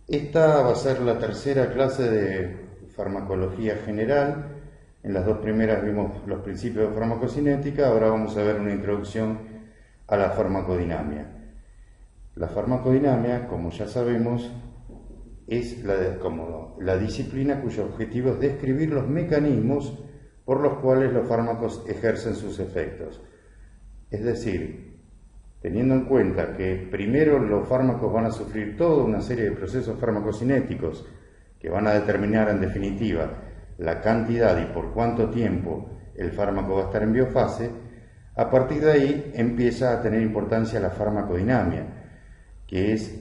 Esta va a ser la tercera clase de farmacología general. En las dos primeras vimos los principios de farmacocinética, ahora vamos a ver una introducción a la farmacodinamia. La farmacodinamia, como ya sabemos, es la disciplina cuyo objetivo es describir los mecanismos por los cuales los fármacos ejercen sus efectos. Es decir, teniendo en cuenta que primero los fármacos van a sufrir toda una serie de procesos farmacocinéticos que van a determinar en definitiva la cantidad y por cuánto tiempo el fármaco va a estar en biofase, a partir de ahí empieza a tener importancia la farmacodinamia, que es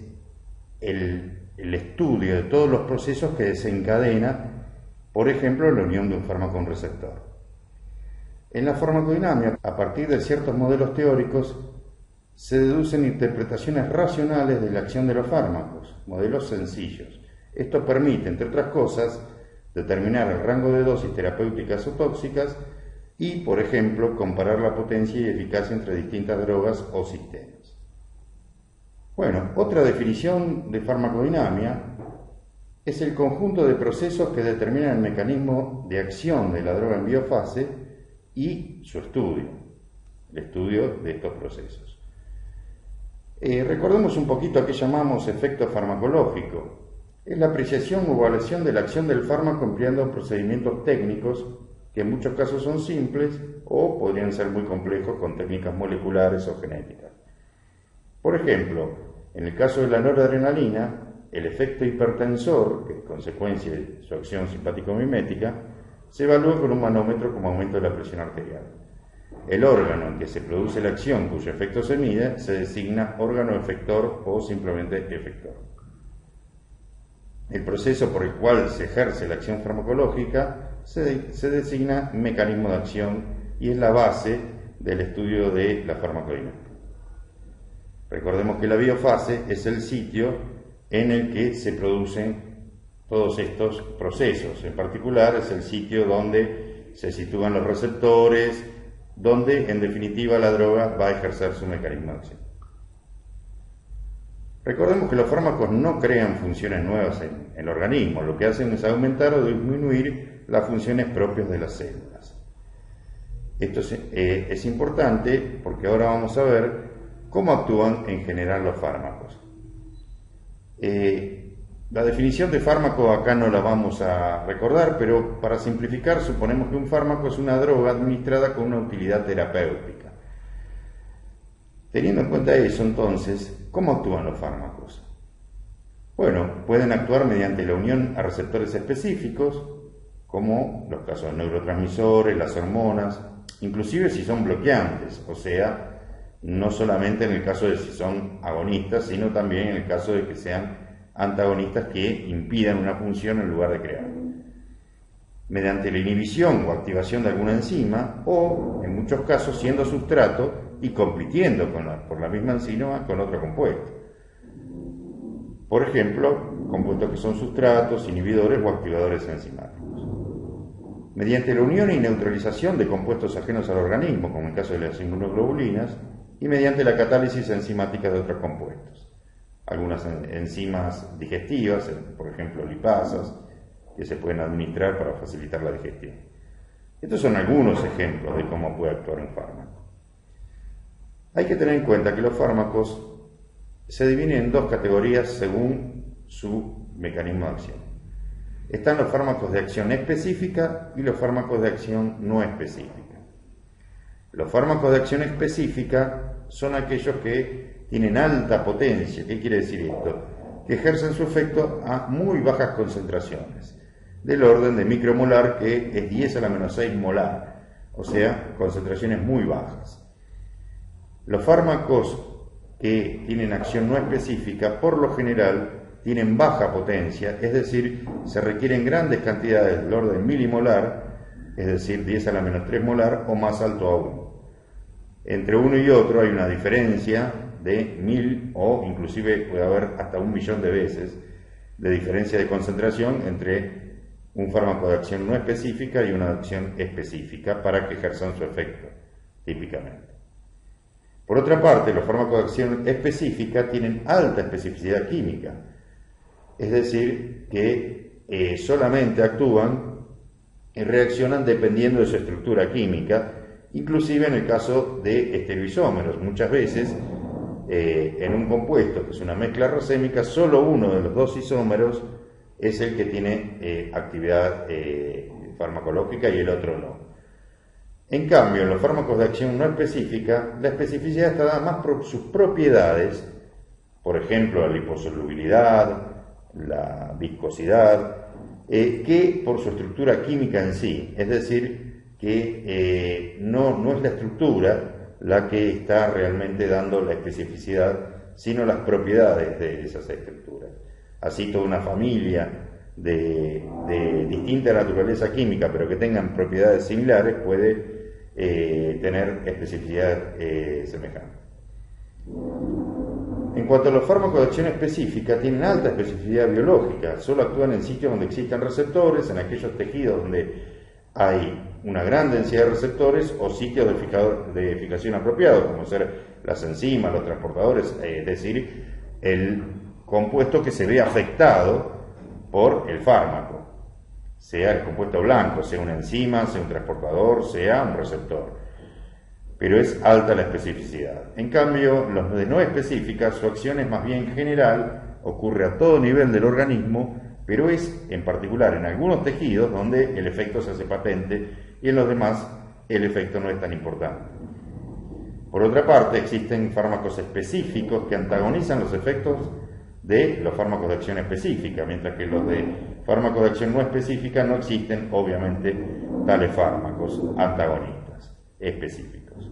el estudio de todos los procesos que desencadena, por ejemplo, la unión de un fármaco a un receptor. En la farmacodinamia, a partir de ciertos modelos teóricos, se deducen interpretaciones racionales de la acción de los fármacos, modelos sencillos. Esto permite, entre otras cosas, determinar el rango de dosis terapéuticas o tóxicas y, por ejemplo, comparar la potencia y eficacia entre distintas drogas o sistemas. Bueno, otra definición de farmacodinamia es el conjunto de procesos que determinan el mecanismo de acción de la droga en biofase y su estudio, el estudio de estos procesos. Recordemos un poquito a qué llamamos efecto farmacológico. Es la apreciación o evaluación de la acción del fármaco empleando procedimientos técnicos que en muchos casos son simples o podrían ser muy complejos con técnicas moleculares o genéticas. Por ejemplo, en el caso de la noradrenalina, el efecto hipertensor, que es consecuencia de su acción simpático-mimética, se evalúa con un manómetro como aumento de la presión arterial. El órgano en que se produce la acción cuyo efecto se mide se designa órgano efector o simplemente efector. El proceso por el cual se ejerce la acción farmacológica se designa mecanismo de acción y es la base del estudio de la farmacodinámica. Recordemos que la biofase es el sitio en el que se producen todos estos procesos. En particular es el sitio donde se sitúan los receptores, donde en definitiva la droga va a ejercer su mecanismo de acción. Recordemos que los fármacos no crean funciones nuevas en el organismo, lo que hacen es aumentar o disminuir las funciones propias de las células. Esto es importante porque ahora vamos a ver cómo actúan en general los fármacos. La definición de fármaco acá no la vamos a recordar, pero para simplificar suponemos que un fármaco es una droga administrada con una utilidad terapéutica. Teniendo en cuenta eso, entonces, ¿cómo actúan los fármacos? Bueno, pueden actuar mediante la unión a receptores específicos, como los casos de neurotransmisores, las hormonas, inclusive si son bloqueantes, o sea, no solamente en el caso de si son agonistas, sino también en el caso de que sean antagonistas que impidan una función en lugar de crearla. Mediante la inhibición o activación de alguna enzima, o, en muchos casos, siendo sustrato y compitiendo por la misma enzima con otro compuesto. Por ejemplo, compuestos que son sustratos, inhibidores o activadores enzimáticos. Mediante la unión y neutralización de compuestos ajenos al organismo, como en el caso de las inmunoglobulinas, y mediante la catálisis enzimática de otros compuestos. Algunas enzimas digestivas, por ejemplo lipasas, que se pueden administrar para facilitar la digestión. Estos son algunos ejemplos de cómo puede actuar un fármaco. Hay que tener en cuenta que los fármacos se dividen en dos categorías según su mecanismo de acción. Están los fármacos de acción específica y los fármacos de acción no específica. Los fármacos de acción específica son aquellos que tienen alta potencia. ¿Qué quiere decir esto? Que ejercen su efecto a muy bajas concentraciones, del orden de micromolar, que es 10 a la menos 6 molar, o sea, concentraciones muy bajas. Los fármacos que tienen acción no específica, por lo general, tienen baja potencia, es decir, se requieren grandes cantidades del orden milimolar, es decir, 10 a la menos 3 molar o más alto aún. Entre uno y otro hay una diferencia de 1000 o inclusive puede haber hasta 1.000.000 de veces de diferencia de concentración entre un fármaco de acción no específica y una de acción específica para que ejerzan su efecto, típicamente. Por otra parte, los fármacos de acción específica tienen alta especificidad química. es decir, que solamente actúan y reaccionan dependiendo de su estructura química, inclusive en el caso de estereoisómeros. Muchas veces en un compuesto que es una mezcla racémica, solo uno de los dos isómeros es el que tiene actividad farmacológica y el otro no. En cambio, en los fármacos de acción no específica, la especificidad está dada más por sus propiedades, por ejemplo, la liposolubilidad, la viscosidad, que por su estructura química en sí. Es decir, que no es la estructura la que está realmente dando la especificidad, sino las propiedades de esas estructuras. Así, toda una familia de distinta naturaleza química, pero que tengan propiedades similares, puede tener especificidad semejante. En cuanto a los fármacos de acción específica, tienen alta especificidad biológica, solo actúan en sitios donde existen receptores, en aquellos tejidos donde hay una gran densidad de receptores o sitios de fijación apropiados, como ser las enzimas, los transportadores, es decir, el compuesto que se ve afectado por el fármaco, sea el compuesto blanco, sea una enzima, sea un transportador, sea un receptor. Pero es alta la especificidad. En cambio, los de no específicas, su acción es más bien general, ocurre a todo nivel del organismo, pero es en particular en algunos tejidos donde el efecto se hace patente y en los demás el efecto no es tan importante. Por otra parte, existen fármacos específicos que antagonizan los efectos de los fármacos de acción específica, mientras que los de fármacos de acción no específica no existen, obviamente, tales fármacos antagonistas específicos.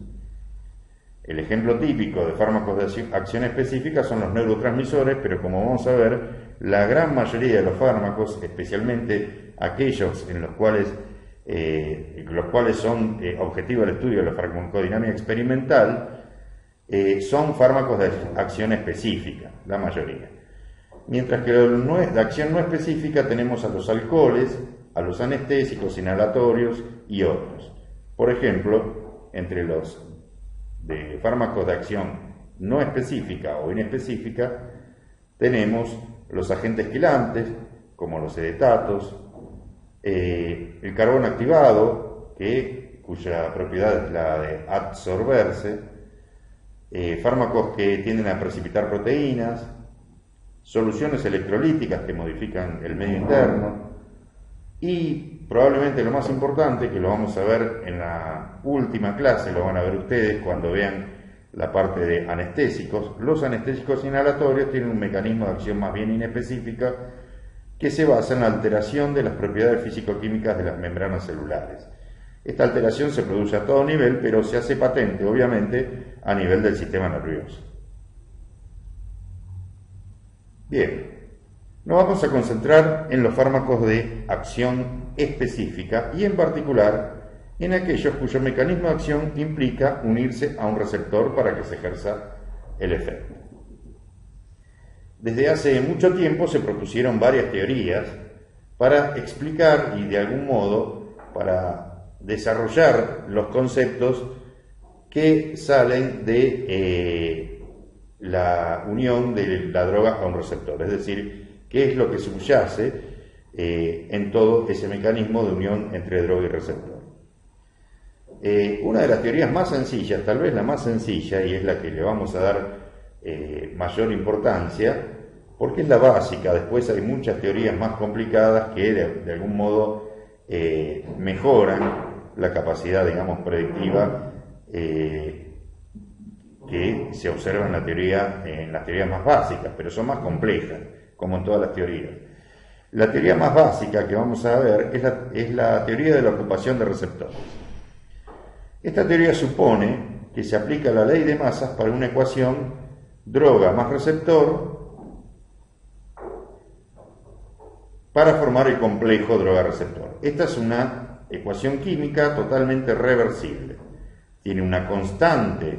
El ejemplo típico de fármacos de acción específica son los neurotransmisores, pero como vamos a ver, la gran mayoría de los fármacos, especialmente aquellos en los cuales son objetivo del estudio de la farmacodinámica experimental, son fármacos de acción específica, la mayoría. Mientras que de acción no específica tenemos a los alcoholes, a los anestésicos inhalatorios y otros. Por ejemplo, entre los de fármacos de acción no específica o inespecífica, tenemos los agentes quilantes, como los sedetatos, el carbón activado, cuya propiedad es la de absorberse, fármacos que tienden a precipitar proteínas, soluciones electrolíticas que modifican el medio interno, y probablemente lo más importante, que lo vamos a ver en la última clase, lo van a ver ustedes cuando vean la parte de anestésicos. Los anestésicos inhalatorios tienen un mecanismo de acción más bien inespecífica que se basa en la alteración de las propiedades físico-químicas de las membranas celulares. Esta alteración se produce a todo nivel, pero se hace patente, obviamente, a nivel del sistema nervioso. Bien. Nos vamos a concentrar en los fármacos de acción específica y en particular en aquellos cuyo mecanismo de acción implica unirse a un receptor para que se ejerza el efecto. Desde hace mucho tiempo se propusieron varias teorías para explicar y de algún modo para desarrollar los conceptos que salen de la unión de la droga a un receptor, es decir, qué es lo que subyace en todo ese mecanismo de unión entre droga y receptor. Una de las teorías más sencillas, tal vez la más sencilla, y es la que le vamos a dar mayor importancia, porque es la básica. Después hay muchas teorías más complicadas que de algún modo mejoran la capacidad, digamos, predictiva que se observa en las teorías más básicas, pero son más complejas, como en todas las teorías. La teoría más básica que vamos a ver es la teoría de la ocupación de receptores. Esta teoría supone que se aplica la ley de masas para una ecuación droga más receptor para formar el complejo droga-receptor. Esta es una ecuación química totalmente reversible. Tiene una constante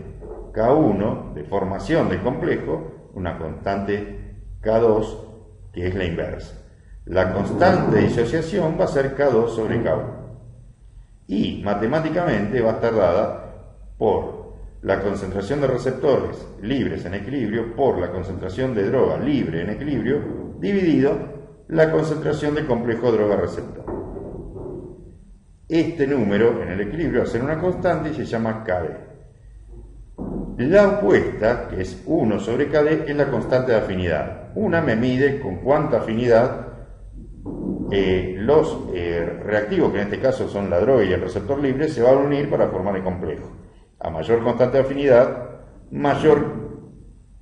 K1 de formación del complejo, una constante K2 que es la inversa. La constante de disociación va a ser K2 sobre K1. Y matemáticamente va a estar dada por la concentración de receptores libres en equilibrio por la concentración de droga libre en equilibrio dividido la concentración del complejo droga-receptor. Este número en el equilibrio va a ser una constante y se llama KD. La opuesta, que es 1 sobre KD, es la constante de afinidad. Una me mide con cuánta afinidad los reactivos, que en este caso son la droga y el receptor libre, se van a unir para formar el complejo. A mayor constante de afinidad, mayor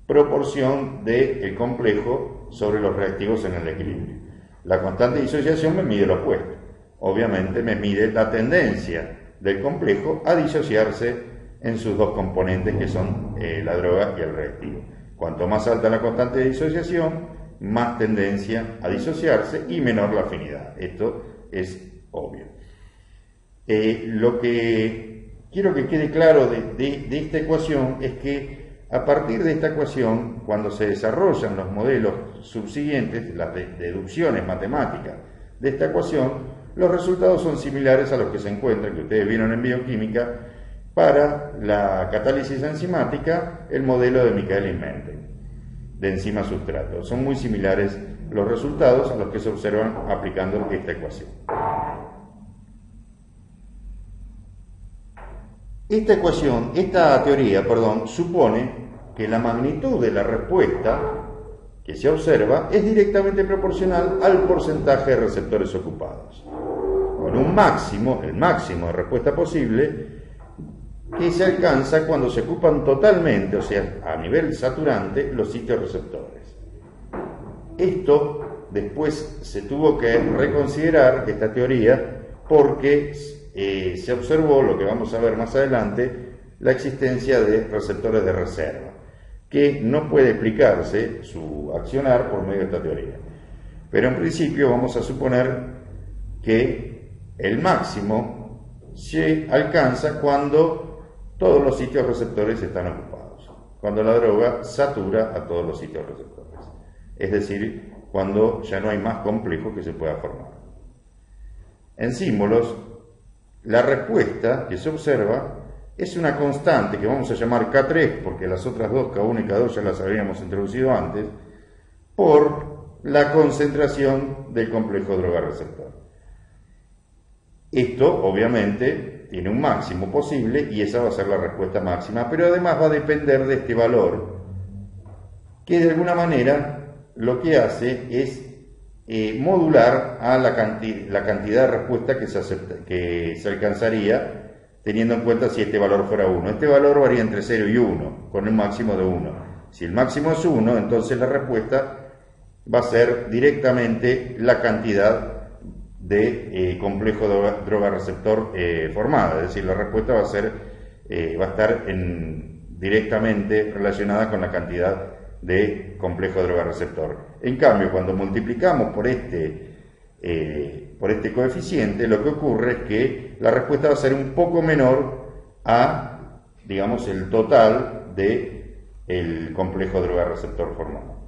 proporción del complejo sobre los reactivos en el equilibrio. La constante de disociación me mide lo opuesto. Obviamente me mide la tendencia del complejo a disociarse en sus dos componentes, que son la droga y el reactivo. Cuanto más alta la constante de disociación, más tendencia a disociarse y menor la afinidad. Esto es obvio. Lo que quiero que quede claro de esta ecuación es que a partir de esta ecuación, cuando se desarrollan los modelos subsiguientes, las deducciones matemáticas de esta ecuación, los resultados son similares a los que se encuentran, que ustedes vieron en bioquímica, para la catálisis enzimática, el modelo de Michaelis-Menten, de enzima-sustrato. Son muy similares los resultados a los que se observan aplicando esta ecuación. Esta teoría, supone que la magnitud de la respuesta que se observa es directamente proporcional al porcentaje de receptores ocupados, con un máximo, el máximo de respuesta posible, que se alcanza cuando se ocupan totalmente, o sea, a nivel saturante, los sitios receptores. Esto después se tuvo que reconsiderar, esta teoría, porque se observó, lo que vamos a ver más adelante, la existencia de receptores de reserva, que no puede explicarse su accionar por medio de esta teoría. Pero en principio vamos a suponer que el máximo se alcanza cuando todos los sitios receptores están ocupados, cuando la droga satura a todos los sitios receptores, es decir, cuando ya no hay más complejo que se pueda formar. En símbolos, la respuesta que se observa es una constante que vamos a llamar K3, porque las otras dos, K1 y K2, ya las habíamos introducido antes, por la concentración del complejo droga-receptor. Esto, obviamente, tiene un máximo posible y esa va a ser la respuesta máxima, pero además va a depender de este valor, que de alguna manera lo que hace es modular a la cantidad de respuesta que se alcanzaría, teniendo en cuenta si este valor fuera 1. Este valor varía entre 0 y 1, con un máximo de 1. Si el máximo es 1, entonces la respuesta va a ser directamente la cantidad de complejo droga-receptor formada, es decir, la respuesta va a estar directamente relacionada con la cantidad de complejo droga-receptor. En cambio, cuando multiplicamos por este coeficiente, lo que ocurre es que la respuesta va a ser un poco menor a, digamos, el total del complejo droga-receptor formado.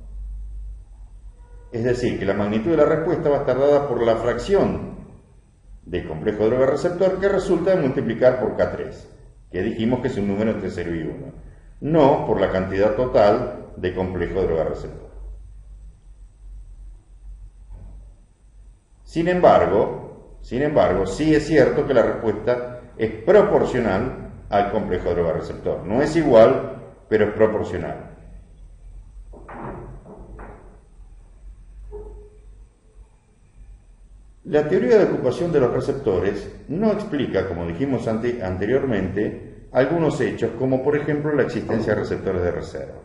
Es decir, que la magnitud de la respuesta va a estar dada por la fracción del complejo droga-receptor que resulta de multiplicar por K3, que dijimos que es un número entre 0 y 1, no por la cantidad total de complejo droga-receptor. Sin embargo, sí es cierto que la respuesta es proporcional al complejo droga-receptor. No es igual, pero es proporcional. La teoría de ocupación de los receptores no explica, como dijimos anteriormente, algunos hechos, como por ejemplo la existencia de receptores de reserva.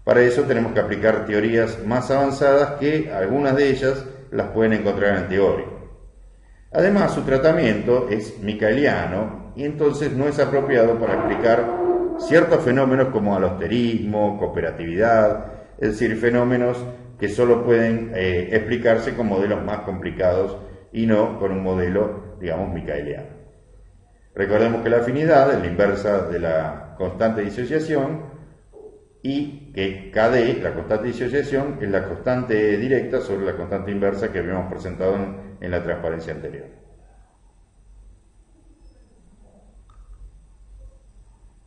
Para eso tenemos que aplicar teorías más avanzadas, que algunas de ellas las pueden encontrar en teórico. Además, su tratamiento es michaeliano y entonces no es apropiado para explicar ciertos fenómenos como alosterismo, cooperatividad, es decir, fenómenos que solo pueden explicarse con modelos más complicados y no con un modelo, digamos, michaeliano. Recordemos que la afinidad es la inversa de la constante de disociación y que KD, la constante de disociación, es la constante directa sobre la constante inversa que habíamos presentado en la transparencia anterior.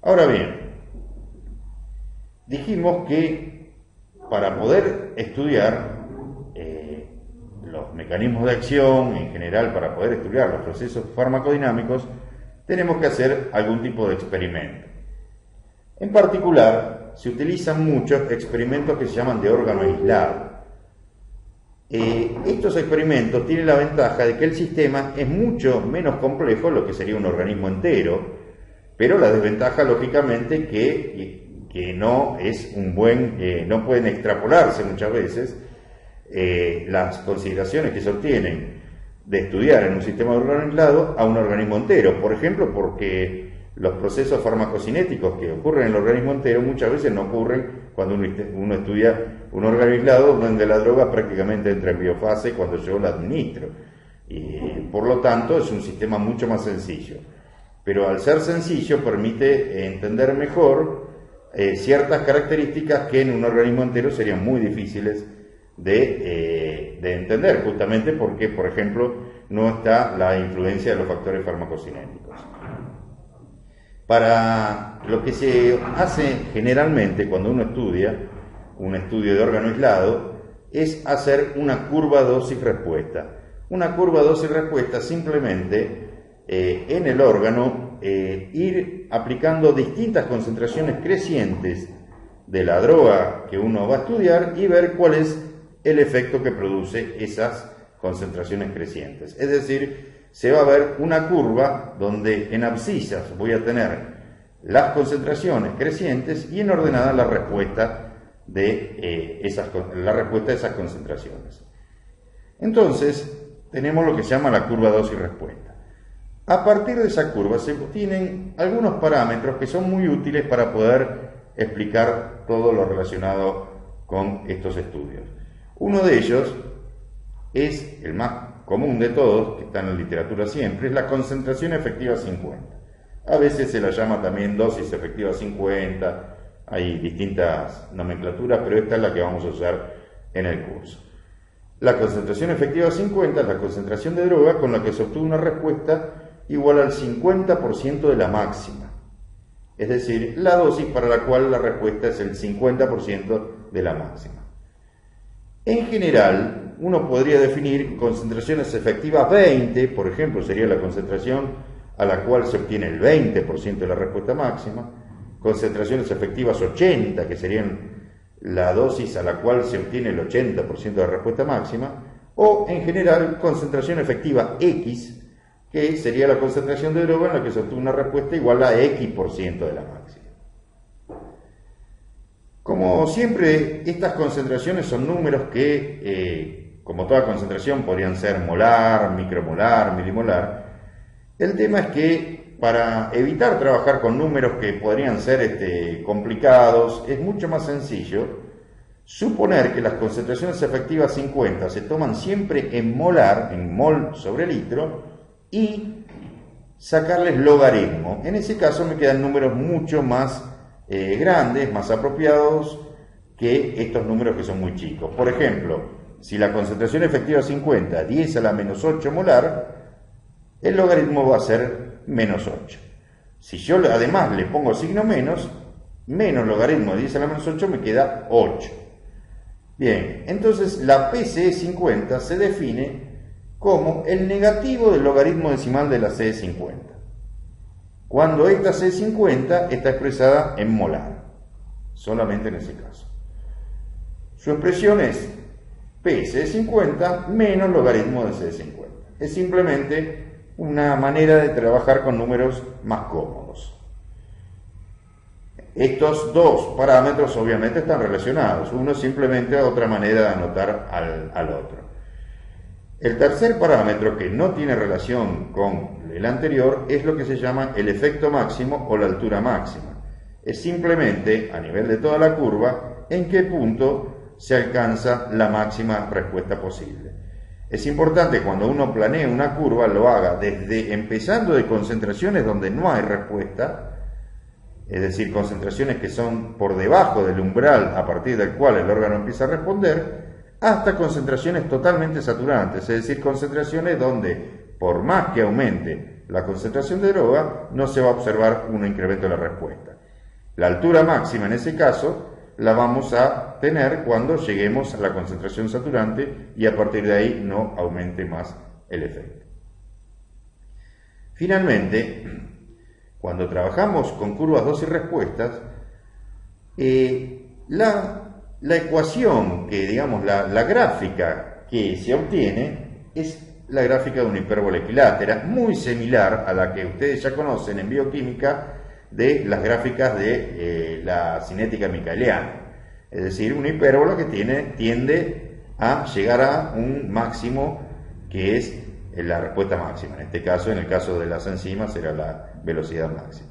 Ahora bien, dijimos que para poder estudiar los mecanismos de acción, en general para poder estudiar los procesos farmacodinámicos, tenemos que hacer algún tipo de experimento. En particular, se utilizan muchos experimentos que se llaman de órgano aislado. Estos experimentos tienen la ventaja de que el sistema es mucho menos complejo de lo que sería un organismo entero, pero la desventaja, lógicamente, que no es un buen, no pueden extrapolarse muchas veces las consideraciones que se obtienen de estudiar en un sistema de órgano aislado a un organismo entero. Por ejemplo, porque los procesos farmacocinéticos que ocurren en el organismo entero muchas veces no ocurren cuando uno estudia un órgano aislado donde la droga prácticamente entra en biofase cuando yo la administro. Y por lo tanto es un sistema mucho más sencillo. Pero al ser sencillo permite entender mejor ciertas características que en un organismo entero serían muy difíciles de entender, justamente porque, por ejemplo, no está la influencia de los factores farmacocinéticos. Para lo que se hace generalmente cuando uno estudia un estudio de órgano aislado es hacer una curva dosis-respuesta. Una curva dosis-respuesta simplemente en el órgano ir aplicando distintas concentraciones crecientes de la droga que uno va a estudiar y ver cuál es el efecto que produce esas concentraciones crecientes. Es decir, se va a ver una curva donde en abscisas voy a tener las concentraciones crecientes y en ordenada la respuesta de esas concentraciones. Entonces, tenemos lo que se llama la curva dosis-respuesta. A partir de esa curva se obtienen algunos parámetros que son muy útiles para poder explicar todo lo relacionado con estos estudios. Uno de ellos es el más común de todos, que está en la literatura siempre, es la concentración efectiva 50. A veces se la llama también dosis efectiva 50, hay distintas nomenclaturas, pero esta es la que vamos a usar en el curso. La concentración efectiva 50 es la concentración de droga con la que se obtuvo una respuesta igual al 50% de la máxima, es decir, la dosis para la cual la respuesta es el 50% de la máxima. En general, uno podría definir concentraciones efectivas 20, por ejemplo, sería la concentración a la cual se obtiene el 20% de la respuesta máxima, concentraciones efectivas 80, que serían la dosis a la cual se obtiene el 80% de la respuesta máxima, o en general concentración efectiva X, que sería la concentración de droga en la que se obtuvo una respuesta igual a X% de la máxima. Como siempre, estas concentraciones son números que, como toda concentración, podrían ser molar, micromolar, milimolar. El tema es que para evitar trabajar con números que podrían ser complicados, es mucho más sencillo suponer que las concentraciones efectivas 50 se toman siempre en molar, en mol sobre litro, y sacarles logaritmo. En ese caso me quedan números mucho más grandes, más apropiados que estos números que son muy chicos. Por ejemplo, si la concentración efectiva 50 es 10 a la menos 8 molar, el logaritmo va a ser menos 8. Si yo además le pongo signo menos logaritmo de 10 a la menos 8 me queda 8. Bien, entonces la PCE 50 se define como el negativo del logaritmo decimal de la CE 50. Cuando esta CE 50 está expresada en molar, solamente en ese caso. Su expresión es PCE 50 menos logaritmo de CE 50. Es simplemente una manera de trabajar con números más cómodos. Estos dos parámetros obviamente están relacionados, uno simplemente a otra manera de anotar al otro. El tercer parámetro que no tiene relación con el anterior es lo que se llama el efecto máximo o la altura máxima. Es simplemente, a nivel de toda la curva, en qué punto se alcanza la máxima respuesta posible. Es importante cuando uno planea una curva lo haga desde empezando de concentraciones donde no hay respuesta, es decir, concentraciones que son por debajo del umbral a partir del cual el órgano empieza a responder, hasta concentraciones totalmente saturantes, es decir, concentraciones donde por más que aumente la concentración de droga no se va a observar un incremento de la respuesta. La altura máxima en ese caso la vamos a tener cuando lleguemos a la concentración saturante y a partir de ahí no aumente más el efecto. Finalmente, cuando trabajamos con curvas dosis-respuestas, la ecuación que, digamos, la gráfica que se obtiene es la gráfica de una hipérbola equilátera, muy similar a la que ustedes ya conocen en bioquímica de las gráficas de la cinética micaeliana. Es decir, una hipérbola que tiende a llegar a un máximo que es la respuesta máxima. En este caso, en el caso de las enzimas, será la velocidad máxima.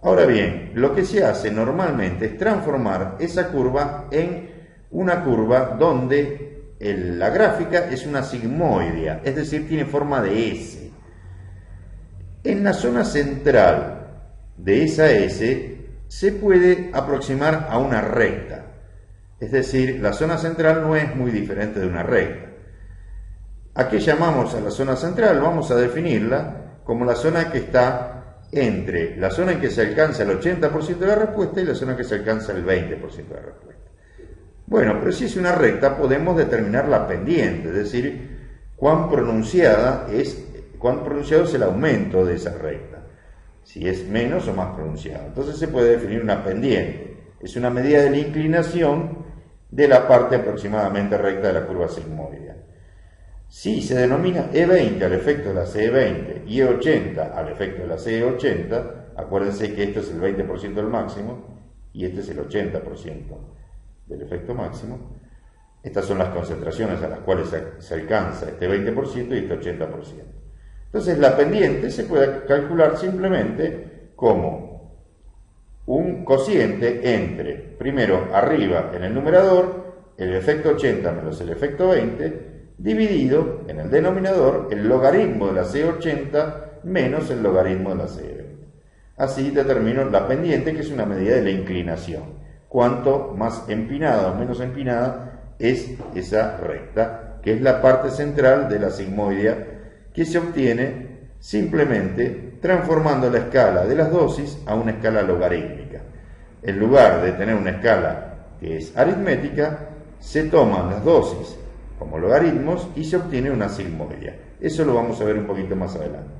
Ahora bien, lo que se hace normalmente es transformar esa curva en una curva donde la gráfica es una sigmoidea, es decir, tiene forma de S. En la zona central de esa S se puede aproximar a una recta. Es decir, la zona central no es muy diferente de una recta. ¿A qué llamamos a la zona central? Vamos a definirla como la zona que está entre la zona en que se alcanza el 80% de la respuesta y la zona en que se alcanza el 20% de la respuesta. Bueno, pero si es una recta podemos determinar la pendiente, es decir, cuán pronunciado es el aumento de esa recta, si es menos o más pronunciado. Entonces se puede definir una pendiente, es una medida de la inclinación de la parte aproximadamente recta de la curva sigmoidea. Si se denomina E20 al efecto de la CE20 y E80 al efecto de la CE80, acuérdense que este es el 20% del máximo y este es el 80% del efecto máximo. Estas son las concentraciones a las cuales se alcanza este 20% y este 80%. Entonces la pendiente se puede calcular simplemente como un cociente entre, primero arriba en el numerador, el efecto 80 menos el efecto 20, dividido en el denominador el logaritmo de la C80 menos el logaritmo de la C20. Así determino la pendiente, que es una medida de la inclinación. Cuanto más empinada o menos empinada es esa recta, que es la parte central de la sigmoidea, que se obtiene simplemente transformando la escala de las dosis a una escala logarítmica. En lugar de tener una escala que es aritmética, se toman las dosis como logaritmos y se obtiene una sigmoidea. Eso lo vamos a ver un poquito más adelante.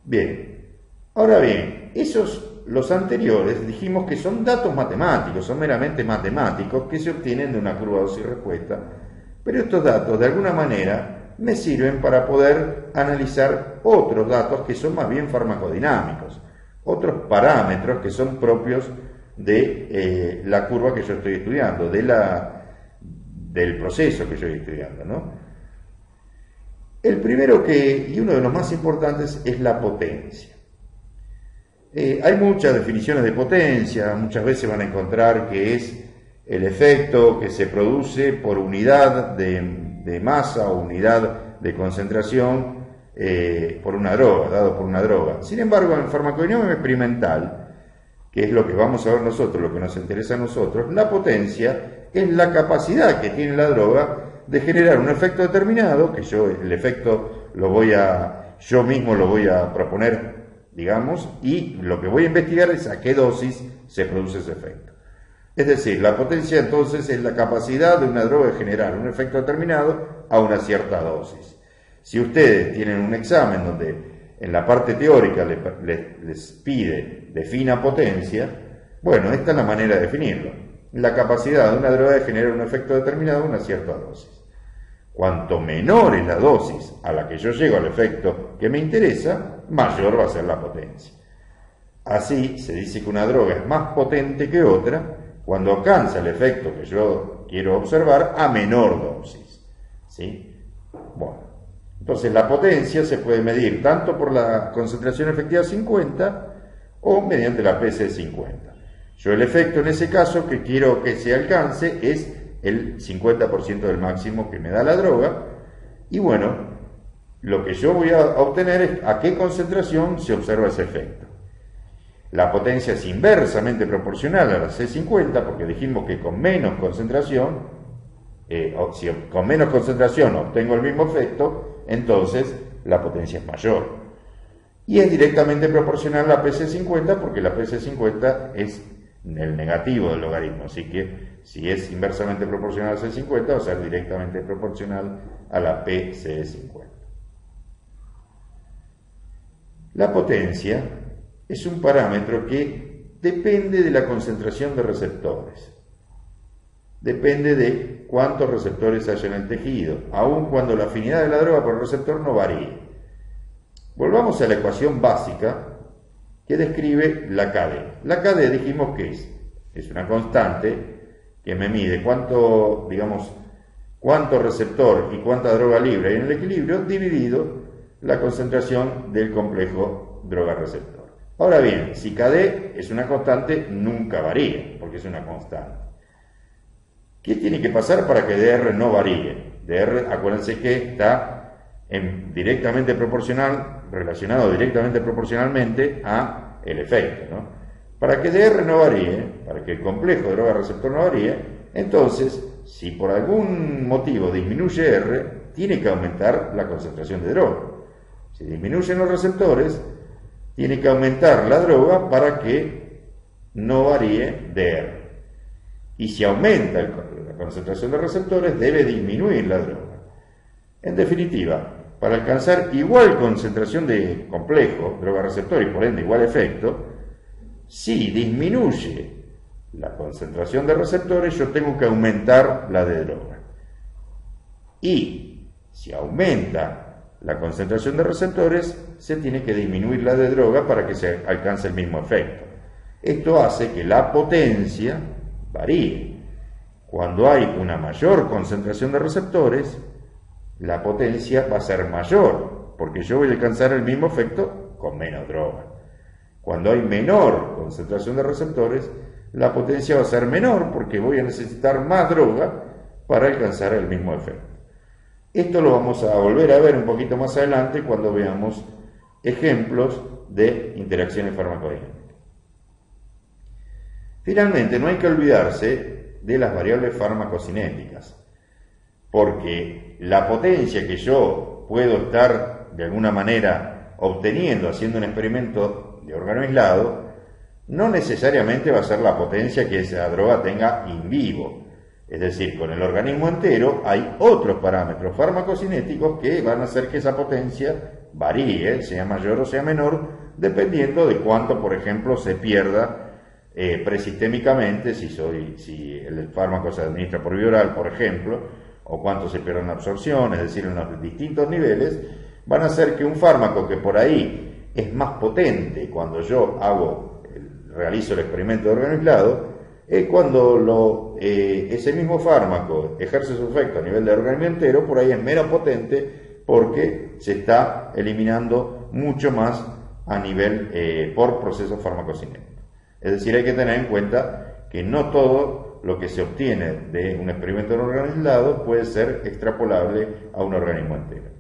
Bien, ahora bien, los anteriores dijimos que son datos matemáticos, son meramente matemáticos que se obtienen de una curva dosis-respuesta, pero estos datos de alguna manera me sirven para poder analizar otros datos que son más bien farmacodinámicos, otros parámetros que son propios de la curva que yo estoy estudiando, del proceso que yo estoy estudiando, ¿no? El primero y uno de los más importantes es la potencia. Hay muchas definiciones de potencia, muchas veces van a encontrar que es el efecto que se produce por unidad de masa o unidad de concentración por una droga, dado por una droga. Sin embargo, en farmacodinámica experimental, que es lo que vamos a ver nosotros, lo que nos interesa a nosotros, la potencia es la capacidad que tiene la droga de generar un efecto determinado, que el efecto yo mismo lo voy a proponer, digamos, y lo que voy a investigar es a qué dosis se produce ese efecto. Es decir, la potencia entonces es la capacidad de una droga de generar un efecto determinado a una cierta dosis. Si ustedes tienen un examen donde en la parte teórica les pide defina potencia, bueno, esta es la manera de definirlo. La capacidad de una droga de generar un efecto determinado a una cierta dosis. Cuanto menor es la dosis a la que yo llego al efecto que me interesa, mayor va a ser la potencia. Así se dice que una droga es más potente que otra cuando alcanza el efecto que yo quiero observar a menor dosis. ¿Sí? Bueno, entonces la potencia se puede medir tanto por la concentración efectiva 50 o mediante la PC50. Yo el efecto en ese caso que quiero que se alcance es el 50% del máximo que me da la droga, y bueno, lo que yo voy a obtener es a qué concentración se observa ese efecto. La potencia es inversamente proporcional a la C50, porque dijimos que con menos concentración, si con menos concentración obtengo el mismo efecto, entonces la potencia es mayor. Y es directamente proporcional a la PC50, porque la PC50 es el negativo del logaritmo, así que si es inversamente proporcional a C50 va a ser directamente proporcional a la PCE50. La potencia es un parámetro que depende de la concentración de receptores, depende de cuántos receptores haya en el tejido, aun cuando la afinidad de la droga por el receptor no varíe. Volvamos a la ecuación básica que describe la KD. La KD dijimos que es una constante que me mide cuánto receptor y cuánta droga libre hay en el equilibrio dividido la concentración del complejo droga-receptor. Ahora bien, si KD es una constante, nunca varía, porque es una constante. ¿Qué tiene que pasar para que DR no varíe? DR, acuérdense que está directamente proporcional, relacionado directamente proporcionalmente a el efecto, ¿no? Para que DR no varíe, para que el complejo droga-receptor no varíe, entonces, si por algún motivo disminuye R, tiene que aumentar la concentración de droga. Si disminuyen los receptores, tiene que aumentar la droga para que no varíe DR. Y si aumenta la concentración de receptores, debe disminuir la droga. En definitiva, para alcanzar igual concentración de complejo, droga-receptor y por ende igual efecto, si disminuye la concentración de receptores, yo tengo que aumentar la de droga. Y si aumenta la concentración de receptores, se tiene que disminuir la de droga para que se alcance el mismo efecto. Esto hace que la potencia varíe. Cuando hay una mayor concentración de receptores, la potencia va a ser mayor, porque yo voy a alcanzar el mismo efecto con menos droga. Cuando hay menor concentración de receptores, la potencia va a ser menor, porque voy a necesitar más droga para alcanzar el mismo efecto. Esto lo vamos a volver a ver un poquito más adelante cuando veamos ejemplos de interacciones farmacodinámicas. Finalmente, no hay que olvidarse de las variables farmacocinéticas, porque la potencia que yo puedo estar de alguna manera obteniendo haciendo un experimento de órgano aislado no necesariamente va a ser la potencia que esa droga tenga in vivo. Es decir, con el organismo entero hay otros parámetros farmacocinéticos que van a hacer que esa potencia varíe, sea mayor o sea menor, dependiendo de cuánto, por ejemplo, se pierda presistémicamente, si el fármaco se administra por vía oral, por ejemplo, o cuánto se pierde en absorción, es decir, en los distintos niveles, van a hacer que un fármaco que por ahí es más potente cuando yo realizo el experimento de órgano aislado, cuando ese mismo fármaco ejerce su efecto a nivel del organismo entero, por ahí es menos potente porque se está eliminando mucho más a nivel por procesos farmacocinéticos. Es decir, hay que tener en cuenta que no todo lo que se obtiene de un experimento de órgano aislado puede ser extrapolable a un organismo entero.